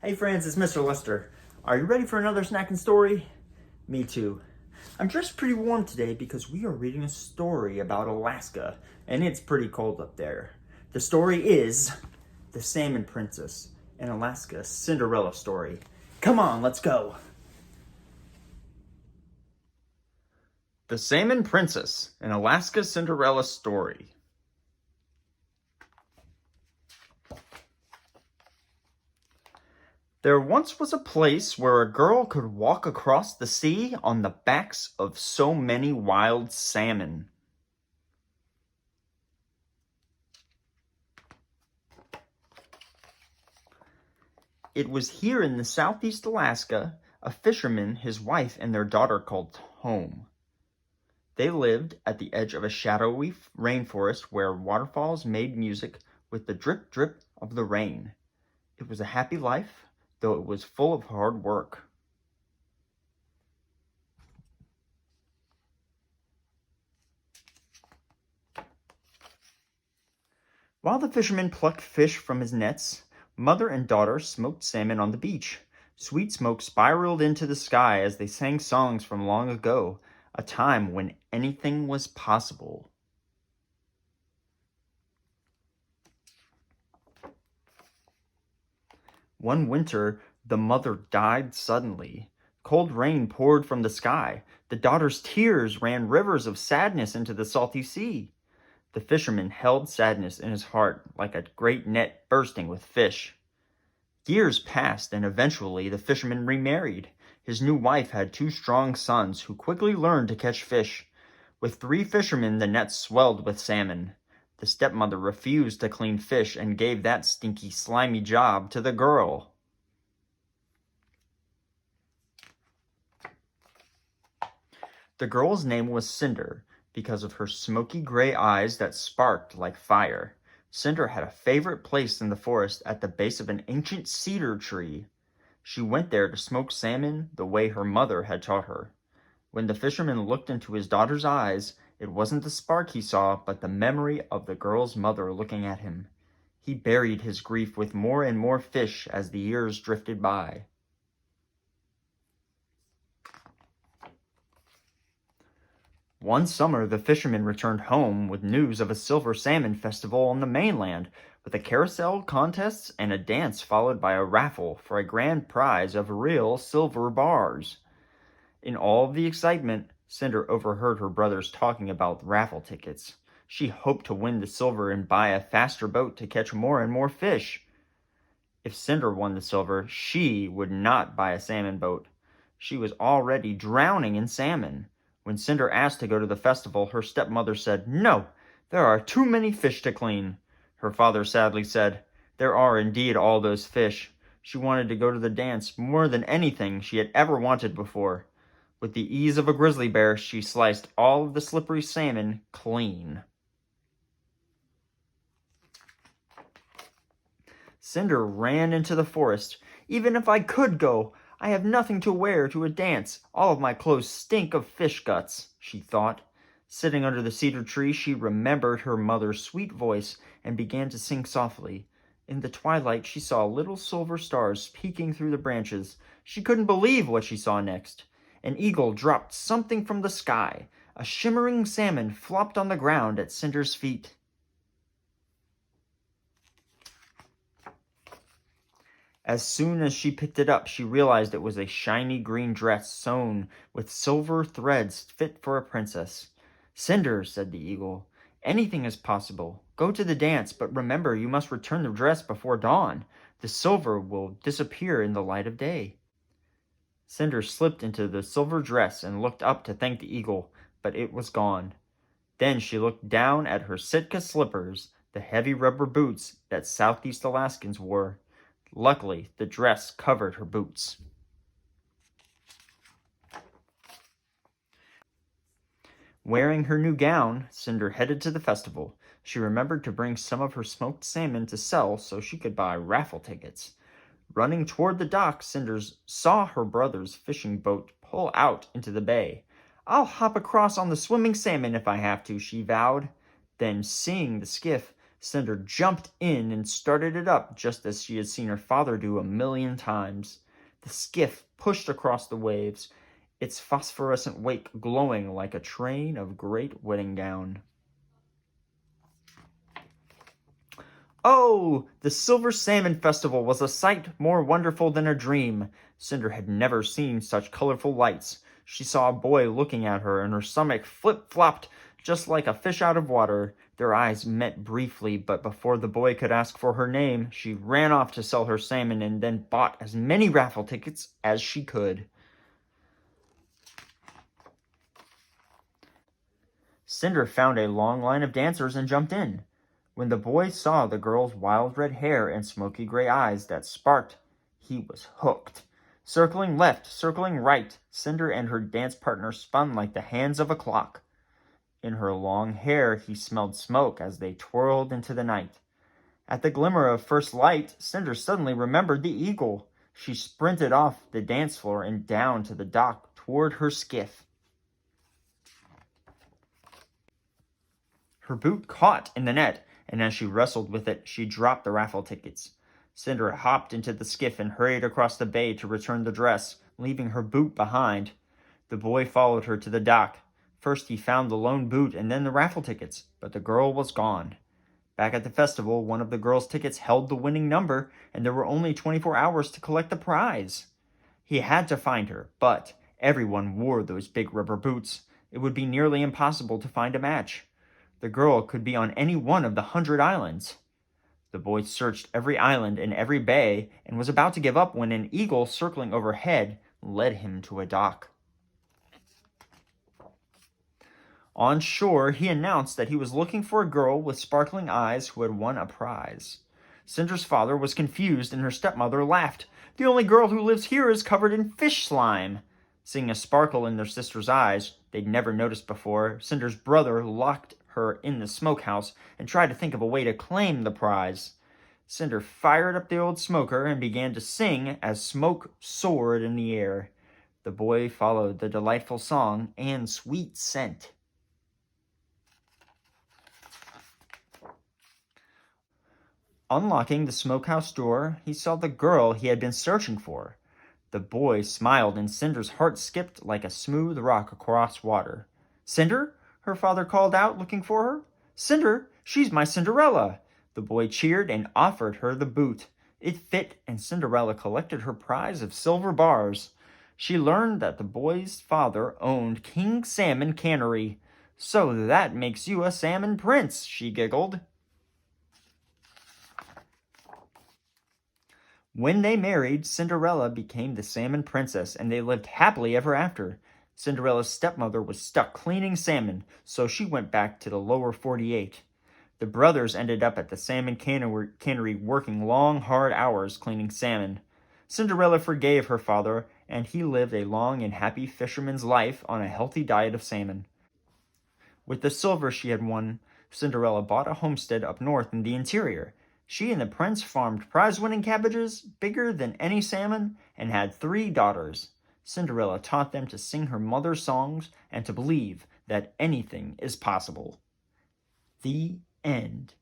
Hey friends, it's Mr. Lester. Are you ready for another snacking story? Me too. I'm dressed pretty warm today because we are reading a story about Alaska, and it's pretty cold up there. The story is The Salmon Princess, an Alaska Cinderella story. Come on, let's go. The Salmon Princess, an Alaska Cinderella story. There once was a place where a girl could walk across the sea on the backs of so many wild salmon. It was here in the southeast Alaska, a fisherman, his wife, and their daughter called home. They lived at the edge of a shadowy rainforest where waterfalls made music with the drip drip of the rain. It was a happy life, though it was full of hard work. While the fisherman plucked fish from his nets, mother and daughter smoked salmon on the beach. Sweet smoke spiraled into the sky as they sang songs from long ago, a time when anything was possible. One winter, the mother died suddenly. Cold rain poured from the sky. The daughter's tears ran rivers of sadness into the salty sea. The fisherman held sadness in his heart like a great net bursting with fish. Years passed, and eventually the fisherman remarried. His new wife had two strong sons who quickly learned to catch fish. With 3 fishermen, the nets swelled with salmon. The stepmother refused to clean fish and gave that stinky, slimy job to the girl. The girl's name was Cinder, because of her smoky gray eyes that sparked like fire. Cinder had a favorite place in the forest at the base of an ancient cedar tree. She went there to smoke salmon the way her mother had taught her. When the fisherman looked into his daughter's eyes, it wasn't the spark he saw, but the memory of the girl's mother looking at him. He buried his grief with more and more fish as the years drifted by. One summer, the fisherman returned home with news of a silver salmon festival on the mainland, with a carousel, contests, and a dance followed by a raffle for a grand prize of real silver bars. In all of the excitement, Cinder overheard her brothers talking about raffle tickets. She hoped to win the silver and buy a faster boat to catch more and more fish. If Cinder won the silver, she would not buy a salmon boat. She was already drowning in salmon. When Cinder asked to go to the festival, her stepmother said, "No, there are too many fish to clean." Her father sadly said, "There are indeed all those fish." She wanted to go to the dance more than anything she had ever wanted before. With the ease of a grizzly bear, she sliced all of the slippery salmon clean. Cinder ran into the forest. "Even if I could go, I have nothing to wear to a dance. All of my clothes stink of fish guts," she thought. Sitting under the cedar tree, she remembered her mother's sweet voice and began to sing softly. In the twilight, she saw little silver stars peeking through the branches. She couldn't believe what she saw next. An eagle dropped something from the sky. A shimmering salmon flopped on the ground at Cinder's feet. As soon as she picked it up, she realized it was a shiny green dress sewn with silver threads fit for a princess. "Cinder," said the eagle, "anything is possible. Go to the dance, but remember you must return the dress before dawn. The silver will disappear in the light of day." Cinder slipped into the silver dress and looked up to thank the eagle, but it was gone. Then she looked down at her Sitka slippers, the heavy rubber boots that Southeast Alaskans wore. Luckily, the dress covered her boots. Wearing her new gown, Cinder headed to the festival. She remembered to bring some of her smoked salmon to sell so she could buy raffle tickets. Running toward the dock, Cinder saw her brother's fishing boat pull out into the bay. "I'll hop across on the swimming salmon if I have to," she vowed. Then, seeing the skiff, Cinder jumped in and started it up just as she had seen her father do 1,000,000 times. The skiff pushed across the waves, its phosphorescent wake glowing like a train of great wedding gown. Oh, the Silver Salmon Festival was a sight more wonderful than a dream. Cinder had never seen such colorful lights. She saw a boy looking at her, and her stomach flip-flopped just like a fish out of water. Their eyes met briefly, but before the boy could ask for her name, she ran off to sell her salmon and then bought as many raffle tickets as she could. Cinder found a long line of dancers and jumped in. When the boy saw the girl's wild red hair and smoky gray eyes that sparkled, he was hooked. Circling left, circling right, Cinder and her dance partner spun like the hands of a clock. In her long hair he smelled smoke as they twirled into the night. At the glimmer of first light, Cinder suddenly remembered the eagle. She sprinted off the dance floor and down to the dock toward her skiff. Her boot caught in the net, and as she wrestled with it, she dropped the raffle tickets. Cinder hopped into the skiff and hurried across the bay to return the dress, leaving her boot behind. The boy followed her to the dock. First he found the lone boot and then the raffle tickets, but the girl was gone. Back at the festival, one of the girl's tickets held the winning number, and there were only 24 hours to collect the prize. He had to find her, but everyone wore those big rubber boots. It would be nearly impossible to find a match. The girl could be on any one of the 100 islands. The boy searched every island and every bay and was about to give up when an eagle circling overhead led him to a dock. On shore, he announced that he was looking for a girl with sparkling eyes who had won a prize. Cinder's father was confused and her stepmother laughed. "The only girl who lives here is covered in fish slime." Seeing a sparkle in their sister's eyes they'd never noticed before, Cinder's brother locked her in the smokehouse and tried to think of a way to claim the prize. Cinder fired up the old smoker and began to sing as smoke soared in the air. The boy followed the delightful song and sweet scent. Unlocking the smokehouse door, he saw the girl he had been searching for. The boy smiled and Cinder's heart skipped like a smooth rock across water. "Cinder?" her father called out, looking for her. "Cinder, she's my Cinderella." The boy cheered and offered her the boot. It fit, and Cinderella collected her prize of silver bars. She learned that the boy's father owned King Salmon Cannery. "So that makes you a salmon prince," she giggled. When they married, Cinderella became the Salmon Princess, and they lived happily ever after. Cinderella's stepmother was stuck cleaning salmon, so she went back to the lower 48. The brothers ended up at the salmon cannery working long, hard hours cleaning salmon. Cinderella forgave her father, and he lived a long and happy fisherman's life on a healthy diet of salmon. With the silver she had won, Cinderella bought a homestead up north in the interior. She and the prince farmed prize-winning cabbages bigger than any salmon and had 3 daughters. Cinderella taught them to sing her mother's songs and to believe that anything is possible. The end.